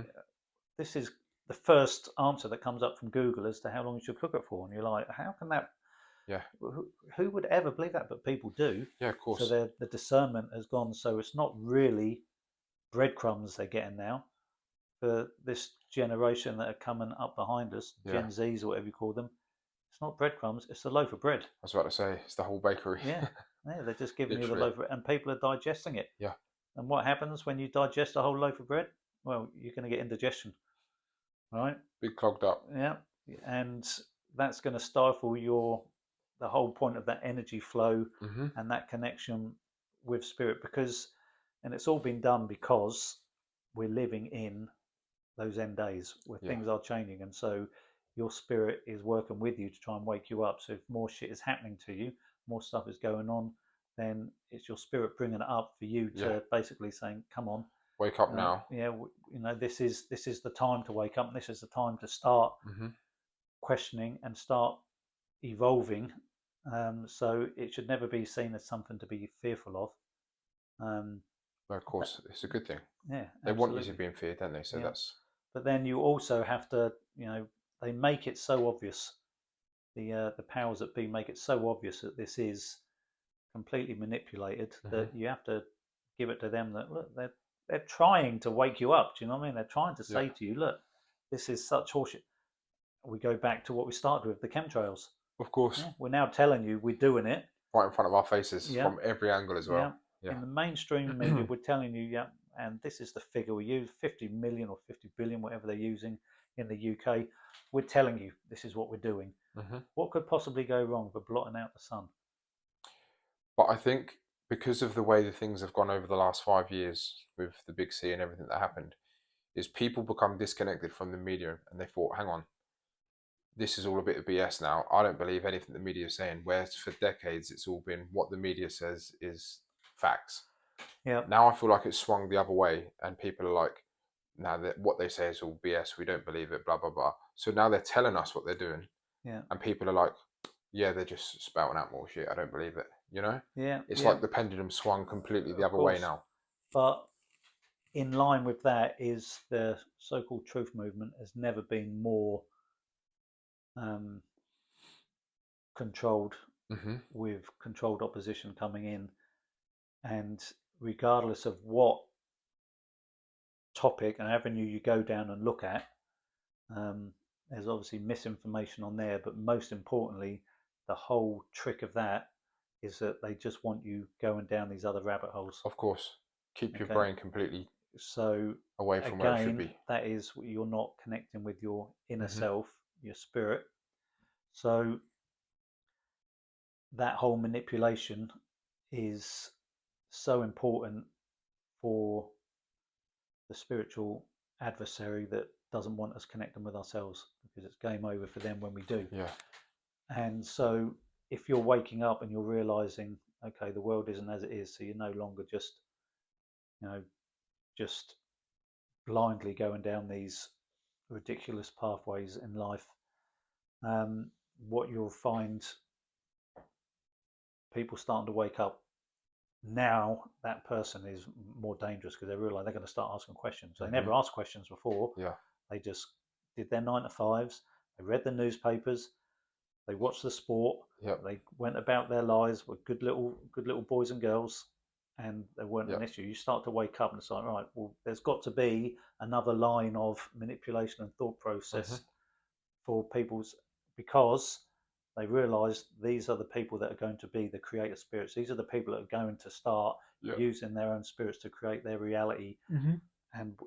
this is the first answer that comes up from Google as to how long you should cook it for, and you're like, how can that? Yeah. Who would ever believe that? But people do. Yeah, of course. So the discernment has gone. So it's not really breadcrumbs they're getting now. For this generation that are coming up behind us, Gen Zs or whatever you call them, it's not breadcrumbs, it's a loaf of bread. I was about to say, it's the whole bakery. Yeah, they're just giving you the loaf of bread, and people are digesting it. Yeah. And what happens when you digest a whole loaf of bread? Well, you're going to get indigestion, right? Big clogged up. Yeah, and that's going to stifle the whole point of that energy flow and that connection with spirit, and it's all been done because we're living in those end days where Yeah. things are changing, and so your spirit is working with you to try and wake you up. So if more shit is happening to you, more stuff is going on, then it's your spirit bringing it up for you Yeah. to basically saying, "Come on, Wake up now. yeah, this is the time to wake up. And this is the time to start Hmm. questioning and start evolving." So it should never be seen as something to be fearful of. Um, Of course, it's a good thing. yeah, They want you to absolutely. be in fear, don't they? So Yeah, that's but then you also have to, they make it so obvious. The powers that be make it so obvious that this is completely manipulated hmm that you have to give it to them that look, they're trying to wake you up. Do you know what I mean? They're trying to yeah, say to you, look, this is such horseshit. We go back to what we started with, the chemtrails. of course, Yeah, we're now telling you we're doing it. right in front of our faces Yeah, from every angle as yeah. well. Yeah. In the mainstream media, we're telling you, yeah, and this is the figure we use, 50 million or 50 billion, whatever they're using in the UK. We're telling you this is what we're doing. hmm What could possibly go wrong for blotting out the sun? But I think because of the way the things have gone over the last 5 years with the big C and everything that happened, is people become disconnected from the media and they thought, hang on, this is all a bit of BS now. I don't believe anything the media is saying. Whereas for decades, it's all been what the media says is facts. Yeah, Now I feel like it's swung the other way, and people are like, now that what they say is all BS. We don't believe it. Blah blah blah. So now they're telling us what they're doing, yeah, and people are like, yeah, they're just spouting out more shit. I don't believe it. You know, yeah, it's yeah, like the pendulum swung completely the of other way course. now. But in line with that is the so-called truth movement has never been more um, controlled, Hmm. with controlled opposition coming in, and regardless of what topic and avenue you go down and look at, um, there's obviously misinformation on there, but most importantly, the whole trick of that is that they just want you going down these other rabbit holes. Of course, keep your Okay, brain completely so away from where it should again, be. that is you're not connecting with your inner Hmm. self, your spirit. So that whole manipulation is so important for the spiritual adversary that doesn't want us connecting with ourselves, because it's game over for them when we do. Yeah. And so if you're waking up and you're realizing, okay, the world isn't as it is, so you're no longer just, you know, just blindly going down these ridiculous pathways in life, what you'll find, people starting to wake up now, that person is more dangerous because they realize they're going to start asking questions. They Hmm. never asked questions before. Yeah. They just did their 9 to 5s. They read the newspapers. They watched the sport. Yep. They went about their lives with good little boys and girls, and they weren't an Yep. issue. You start to wake up and it's like, right, well, there's got to be another line of manipulation and thought Hmm. process for people's, because they realize these are the people that are going to be the creator spirits. These are the people that are going to start Yep. using their own spirits to create their reality. Hmm. And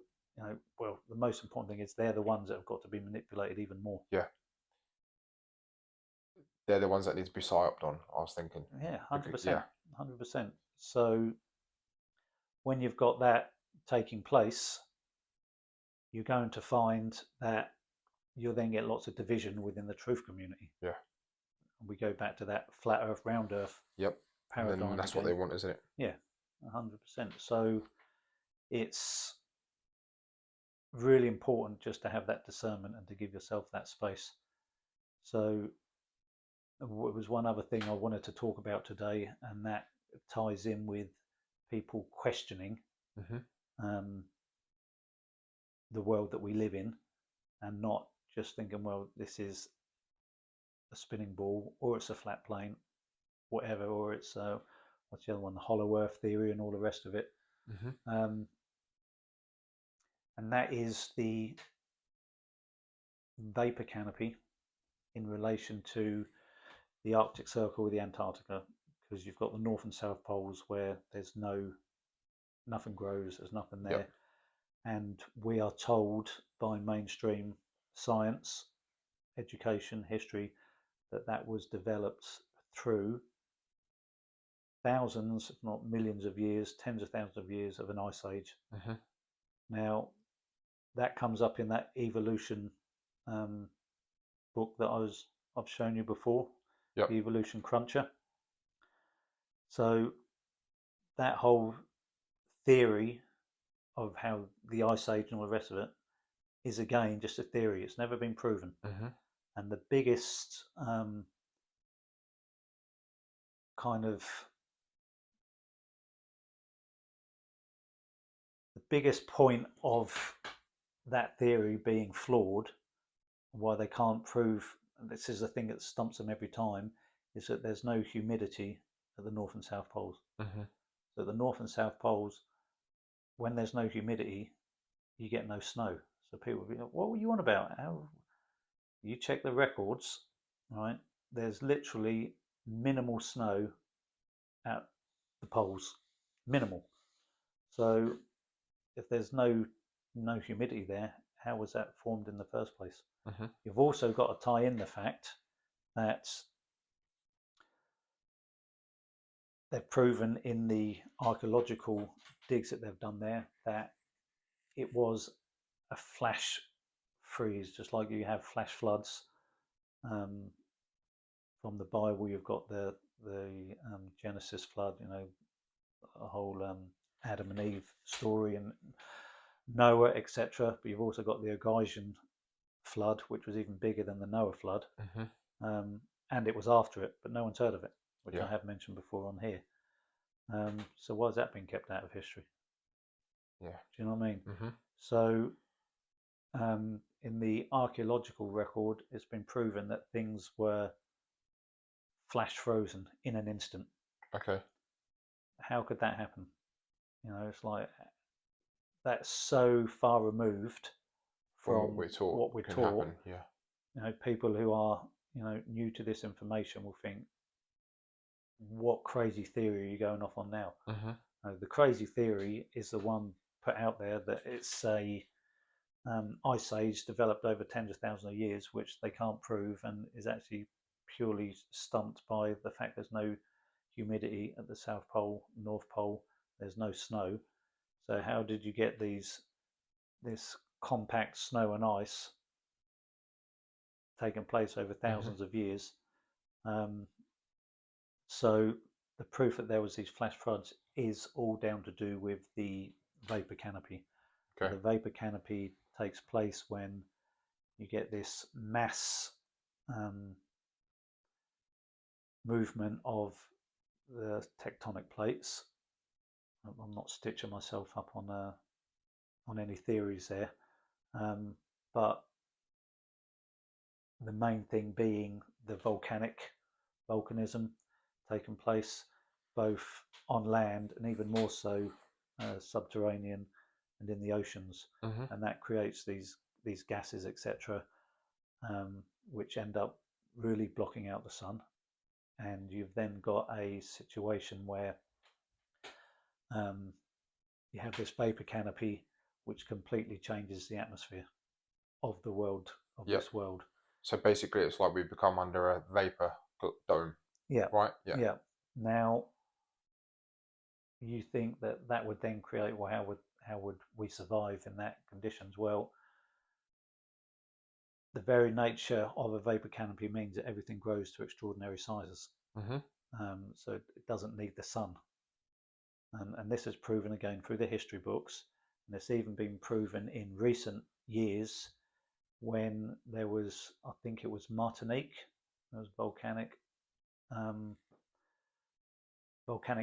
well, the most important thing is they're the ones that have got to be manipulated even more. Yeah. They're the ones that need to be psyoped on. I was thinking. Yeah, Yeah. 100%, 100%. So when you've got that taking place, you're going to find that you'll then get lots of division within the truth community. Yeah. We go back to that flat Earth, round Earth Yep. And then paradigm that's what again. they want, isn't it? Yeah, 100%. So it's really important just to have that discernment and to give yourself that space. So it was one other thing I wanted to talk about today, and that ties in with people questioning Hmm. um, the world that we live in, and not just thinking, well, this is a spinning ball, or it's a flat plane, whatever, or it's what's the other one, the hollow earth theory, and all the rest of it. Hmm. Um, and that is the vapor canopy in relation to the Arctic Circle with the Antarctica, because you've got the North and South poles where there's nothing grows, there's nothing there, Yep. and we are told by mainstream science, education, history, that that was developed through thousands, if not millions of years, tens of thousands of years of an ice age. Hmm. Now, that comes up in that evolution um, book that I've shown you before, Yep. the Evolution Cruncher. So that whole theory of how the Ice Age and all the rest of it is again just a theory. It's never been proven. Mm-hmm. And the biggest kind of the biggest point of that theory being flawed, why they can't prove, this is the thing that stumps them every time, is that there's no humidity at the North and South Poles. Mm-hmm. So the North and South Poles, when there's no humidity, you get no snow. So people will be like, what were you on about? How? You check the records, right? There's literally minimal snow at the poles, minimal. So if there's no humidity there, how was that formed in the first place? Mm-hmm. You've also got to tie in the fact that they've proven in the archaeological digs that they've done there that it was a flash freeze, just like you have flash floods. From the Bible, you've got the Genesis flood, a whole Adam and Eve story, and Noah, etc. But you've also got the Ogaisian flood, which was even bigger than the Noah flood, and it was after it, but no one's heard of it, which I have mentioned before on here. So why has that been kept out of history? Yeah. Do you know what I mean? Mm-hmm. So in the archaeological record, it's been proven that things were flash frozen in an instant. Okay. How could that happen? It's like that's so far removed from what we're taught. Happen. Yeah. People who are new to this information will think, what crazy theory are you going off on now? Mm-hmm. The crazy theory is the one put out there that it's a ice age developed over tens of thousands of years, which they can't prove, and is actually purely stumped by the fact there's no humidity at the South Pole, North Pole. There's no snow. So how did you get this compact snow and ice taking place over thousands of years? So the proof that there was these flash floods is all down to do with the vapor canopy. Okay. The vapor canopy takes place when you get this mass movement of the tectonic plates. I'm not stitching myself up on any theories there, but the main thing being the volcanism taking place both on land and even more so subterranean and in the oceans, and that creates these gases, etc., which end up really blocking out the sun. And you've then got a situation where you have this vapor canopy which completely changes the atmosphere of the world, of this world. So basically it's like we become under a vapor dome. Yeah. Right? Yeah. Now you think that would then create, well, how would we survive in that conditions? Well, the very nature of a vapor canopy means that everything grows to extraordinary sizes. So it doesn't need the sun. And this is proven again through the history books. And it's even been proven in recent years when there was, I think it was Martinique, there was volcanic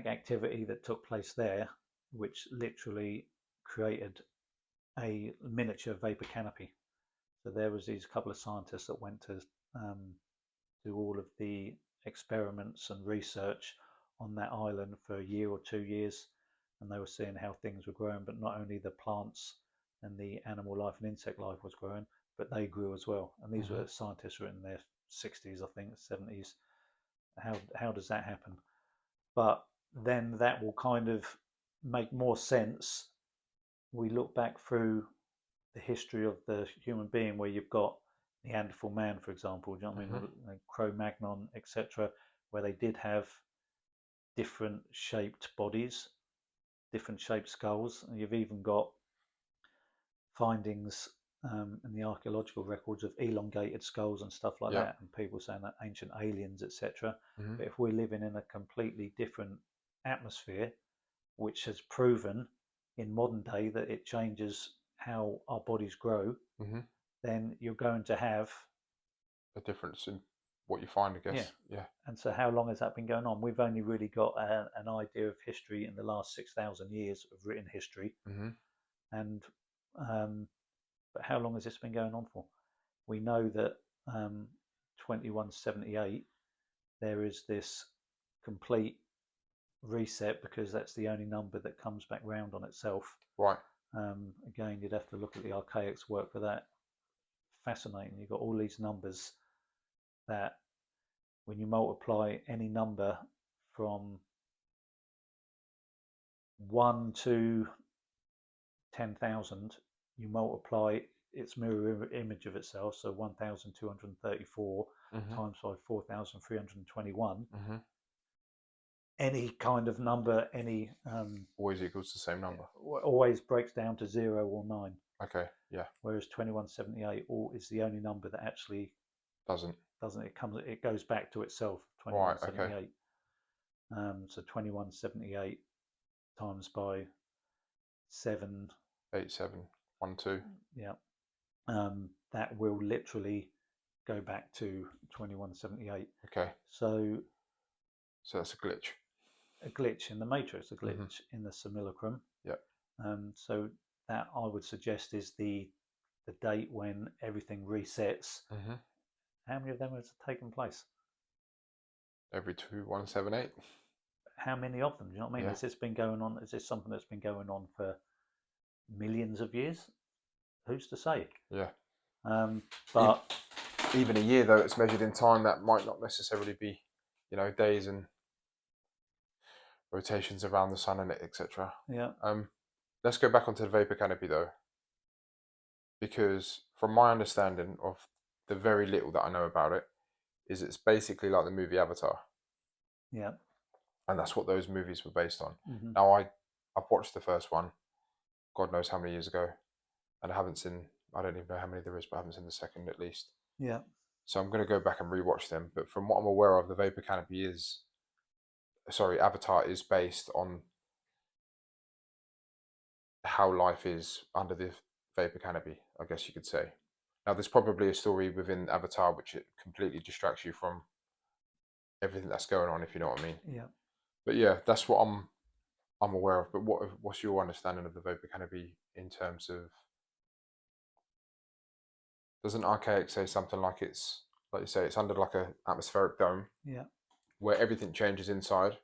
activity that took place there, which literally created a miniature vapor canopy. So there was these couple of scientists that went to do all of the experiments and research on that island for a year or 2 years, and they were seeing how things were growing, but not only the plants and the animal life and insect life was growing, but they grew as well. And these were scientists who were in their 60s, I think, 70s. How does that happen? But then that will kind of make more sense. We look back through the history of the human being, where you've got Neanderthal man, for example, do you know what I mean? Cro-Magnon, etc., where they did have different shaped bodies, different shaped skulls, and you've even got findings and the archaeological records of elongated skulls and stuff like Yeah. that, and people saying that ancient aliens, etc. Hmm. But if we're living in a completely different atmosphere, which has proven in modern day that it changes how our bodies grow, Hmm. then you're going to have, A difference in what you find, I yeah. guess. Yeah. And so, how long has that been going on? We've only really got an idea of history in the last 6,000 years of written history, Hmm. and but how long has this been going on for? We know that 2178, there is this complete reset because that's the only number that comes back round on itself. Right. Again, you'd have to look at the archaics work for that. Fascinating. You've got all these numbers that when you multiply any number from 1 to 10,000, you multiply its mirror image of itself, so 1,234 Hmm. times by 4,321. Hmm. Any kind of number, any Always equals the same number. always breaks down to 0 or 9. Okay. Yeah. Whereas 2178 is the only number that actually Doesn't. it goes back to itself. Right. 2178. So 2178 times by 7. 8712. Yeah. That will literally go back to 2178. Okay. So that's a glitch. a glitch in the matrix, a glitch in the simulacrum. Yep. So that I would suggest is the date when everything resets. Hmm. How many of them has taken place? Every 2178. How many of them? Do you know what I mean? Yeah. Has this been going on? Is this something that's been going on for millions of years? Who's to say? Yeah. But even a year, though it's measured in time, that might not necessarily be, days and rotations around the sun and etc. yeah, Let's go back onto the vapor canopy though, because from my understanding of the very little that I know about it, is it's basically like the movie Avatar, yeah. and that's what those movies were based on. Mhm. Now I've watched the first one, God knows how many years ago, and I haven't seen. I don't even know how many there is, but I haven't seen the second at least. Yeah, So I'm going to go back and rewatch them. But from what I'm aware of, the vapor canopy Avatar is based on how life is under the vapor canopy, I guess you could say. Now, there's probably a story within Avatar which it completely distracts you from everything that's going on, if you know what I mean. yeah. But yeah, that's what I'm aware of. But what's your understanding of the vapor canopy in terms of? Doesn't Archaic say something like it's, like you say, it's under like a atmospheric dome? Yeah. Where everything changes inside,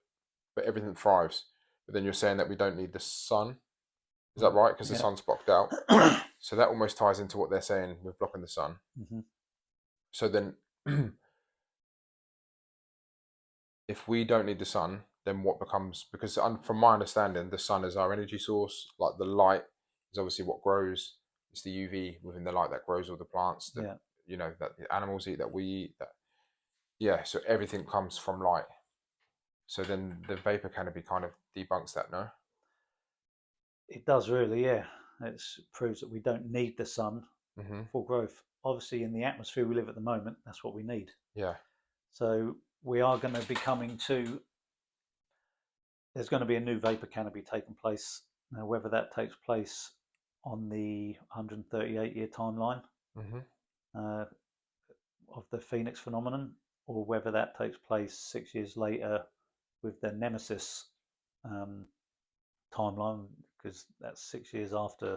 but everything thrives. But then you're saying that we don't need the sun. Is that right? Because the sun's blocked out. So that almost ties into what they're saying with blocking the sun. Mm-hmm. So then, if we don't need the sun, then what becomes? Because from my understanding, the sun is our energy source. Like the light is obviously what grows. It's the UV within the light that grows all the plants that that the animals eat, that we eat. So everything comes from light. So then the vapor canopy kind of debunks that, no? It does really, yeah. It proves that we don't need the sun for growth. Obviously, in the atmosphere we live at the moment, that's what we need. Yeah. So we are going to be coming to. There's going to be a new vapor canopy taking place. Now, whether that takes place on the 138-year timeline of the Phoenix phenomenon, or whether that takes place 6 years later with the Nemesis timeline, because that's 6 years after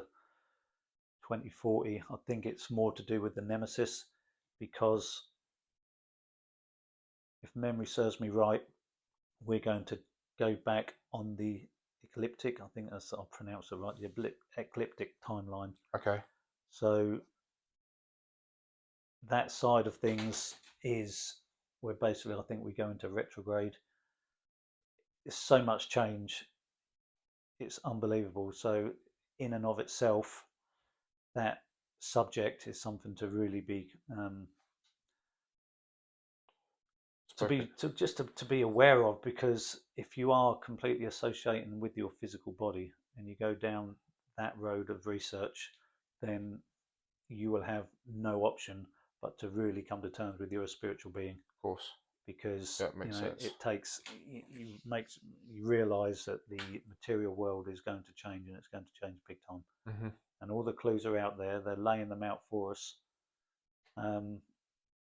2040. I think it's more to do with the Nemesis, because if memory serves me right, we're going to go back on the ecliptic, I think that's, I'll pronounce it right, the ecliptic timeline. Okay. So that side of things is where basically I think we go into retrograde. There's so much change, it's unbelievable. So in and of itself, that subject is something to really be to be aware of, because if you are completely associating with your physical body and you go down that road of research, then you will have no option but to really come to terms with you're a spiritual being, Of course. because Yeah, it makes sense. it takes you realise that the material world is going to change, and it's going to change big time. Mm-hmm. And all the clues are out there; they're laying them out for us, and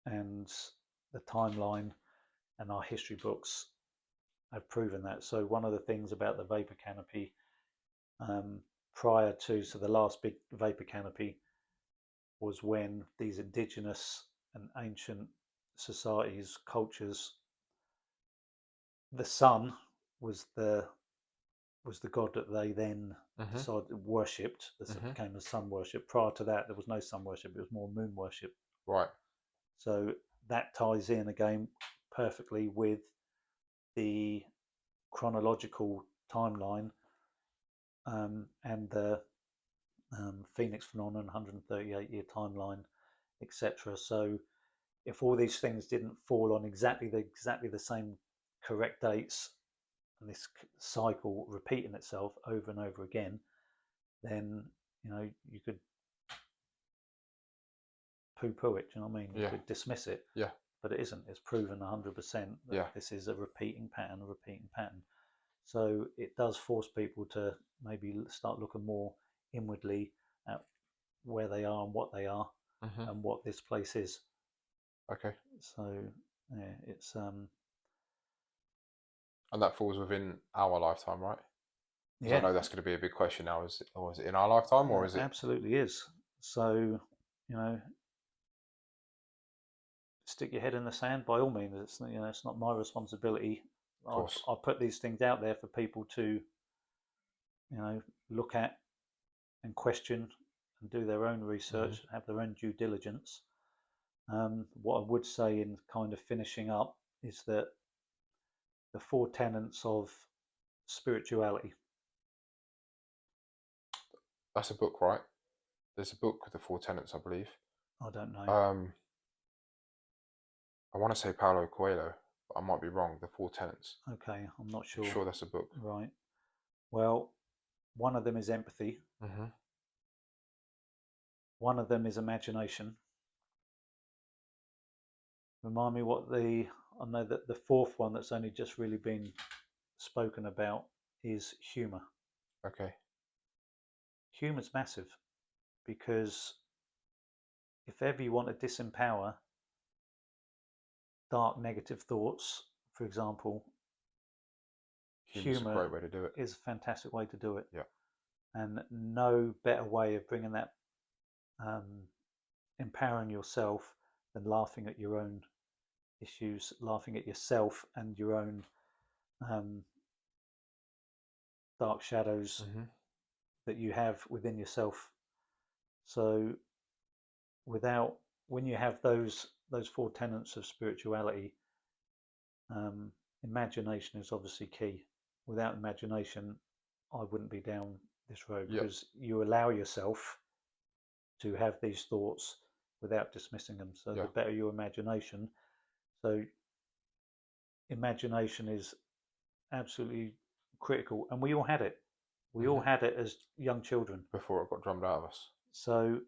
the timeline and our history books have proven that. So one of the things about the vapor canopy, prior to the last big vapor canopy, was when these indigenous and ancient societies, cultures, the sun was the god that they then decided worshipped. That became the sun worship. Prior to that, there was no sun worship; it was more moon worship. Right. So that ties in again perfectly with the chronological timeline, and the Phoenix phenomenon, 138-year timeline, etc. So if all these things didn't fall on exactly the same correct dates, and this cycle repeating itself over and over again, then you could poo-poo it. Do you know what I mean? You could dismiss it. Yeah. But it isn't. It's proven 100% that this is a repeating pattern. So it does force people to maybe start looking more inwardly at where they are and what they are, and what this place is. Okay. So yeah, it's and that falls within our lifetime, right? Yeah. I know that's going to be a big question now. Is it in our lifetime, or is it? Absolutely is. So stick your head in the sand by all means. It's not my responsibility. Of course. I put these things out there for people to look at and question and do their own research, have their own due diligence. What I would say in kind of finishing up is that the 4 tenets of spirituality. That's a book, right? There's a book with the 4 tenets, I believe. I don't know. I want to say Paulo Coelho, but I might be wrong. The 4 tenets. Okay, I'm not sure. I'm sure that's a book. Right. Well, one of them is empathy. One of them is imagination. Remind me what I know that the 4th one that's only just really been spoken about is humour. Okay. Humour's massive, because if ever you want to disempower dark negative thoughts, for example, humour's a great way to do it. Is a fantastic way to do it. Yeah. And no better way of bringing that, empowering yourself, than laughing at your own issues, laughing at yourself and your own dark shadows that you have within yourself. So when you have those 4 tenets of spirituality, imagination is obviously key. Without imagination, I wouldn't be down this road, because you allow yourself to have these thoughts without dismissing them. So the better your imagination. So imagination is absolutely critical, and we all had it. We all had it as young children before it got drummed out of us. So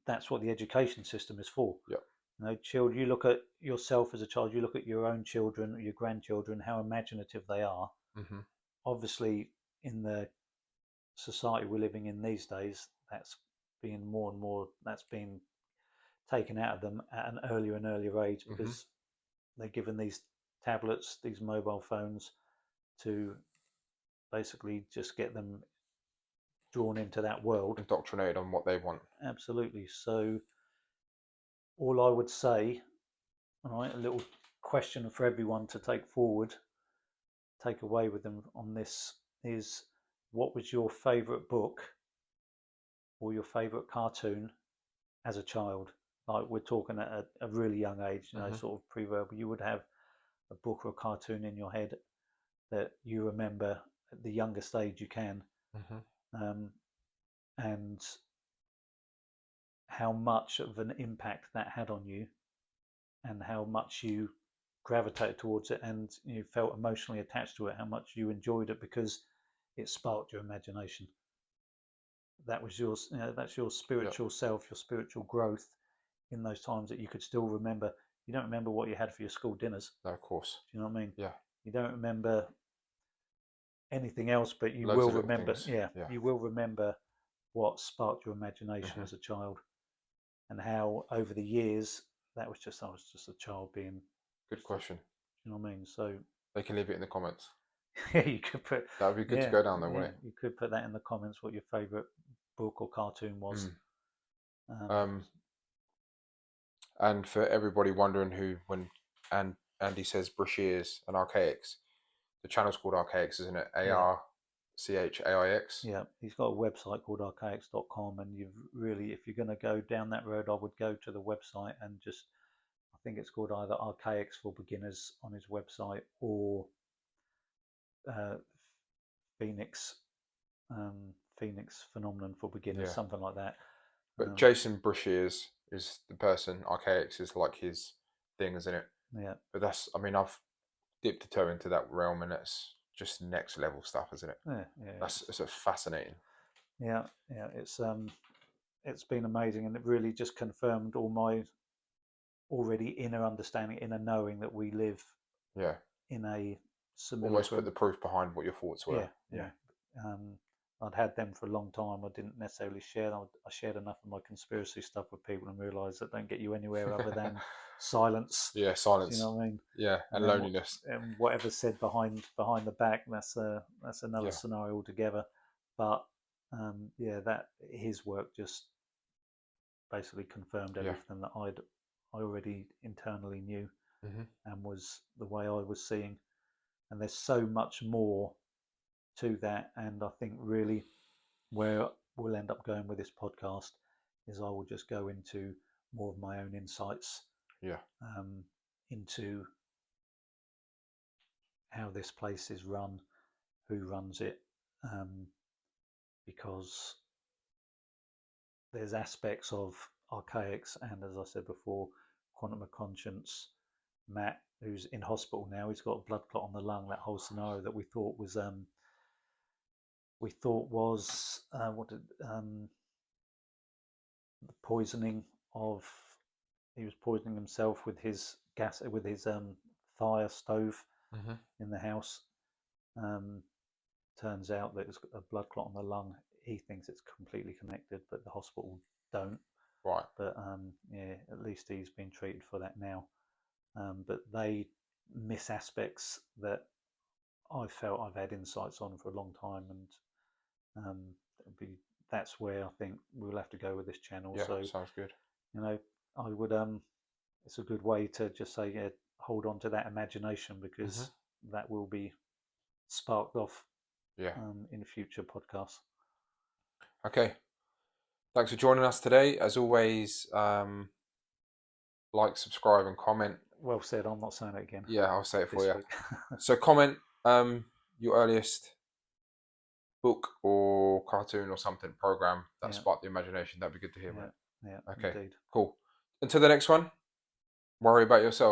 that's what the education system is for. Yeah. Children, you look at yourself as a child, you look at your own children, your grandchildren, how imaginative they are. Obviously, in the society we're living in these days, that's being more and more, that's being taken out of them at an earlier and earlier age, because they're given these tablets, these mobile phones, to basically just get them drawn into that world, indoctrinated on what they want. Absolutely. So all I would say, all right, a little question for everyone to take forward, take away with them on this, is what was your favourite book or your favourite cartoon as a child? Like, we're talking at a really young age, sort of pre-verbal. You would have a book or a cartoon in your head that you remember at the youngest age you can, and how much of an impact that had on you, and how much you gravitated towards it, and you felt emotionally attached to it, how much you enjoyed it because it sparked your imagination. that was your, that's your spiritual self, your spiritual growth in those times that you could still remember. You don't remember what you had for your school dinners. No, of course. Do you know what I mean? Yeah. You don't remember anything else, but you Loads will of little remember. things. Yeah, Yeah. you will remember what sparked your imagination as a child, and how over the years that was just, I was just a child being. Good question. You know what I mean? So They can leave it in the comments. yeah, you could put. That would be good to go down there, Yeah, wouldn't it? you could put that in the comments. What your favourite book or cartoon was. And for everybody wondering who, when Andy says Brashears and Archaix, the channel's called Archaix, isn't it? ARCHAIX. Yeah, he's got a website called archaix.com, and you've really, if you're going to go down that road, I would go to the website and just, I think it's called either Archaix for Beginners on his website, or Phoenix Phoenix Phenomenon for Beginners, Yeah. something like that. But Jason Brashears is the person. Archaix is like his thing, isn't it? Yeah. But that's, I mean, I've dipped a toe into that realm, and it's just next level stuff, isn't it? Yeah. That's it's fascinating. Yeah. It's been amazing, and it really just confirmed all my already inner understanding, inner knowing that we live. Yeah. In a simulacrum. Almost put the proof behind what your thoughts were. Yeah. I'd had them for a long time. I didn't necessarily share them. I shared enough of my conspiracy stuff with people and realised that don't get you anywhere other than silence. Yeah, silence. Do you know what I mean? Yeah, and loneliness. And whatever's said behind the back, that's another scenario altogether. But that his work just basically confirmed everything that I already internally knew, and was the way I was seeing. And there's so much more to that, and I think really where we'll end up going with this podcast is I will just go into more of my own insights into how this place is run, who runs it, because there's aspects of Archaix, and as I said before, Quantum of Conscience. Matt, who's in hospital now, he's got a blood clot on the lung. That whole scenario that we thought was the poisoning of, he was poisoning himself with his gas, with his fire stove in the house. Turns out that it's got a blood clot on the lung. He thinks it's completely connected, but the hospital don't. Right. But at least he's been treated for that now. But they miss aspects that I felt I've had insights on for a long time, and that's where I think we'll have to go with this channel. Yeah, so sounds good. I would it's a good way to just say hold on to that imagination, because that will be sparked off in future podcasts. Okay, thanks for joining us today. As always, like, subscribe, and comment. Well said. I'm not saying it again. Yeah, I'll say it for you. So comment your earliest book or cartoon or something, program that sparked the imagination. That'd be good to hear, man. Yeah. Okay. Indeed. Cool. Until the next one, worry about yourself.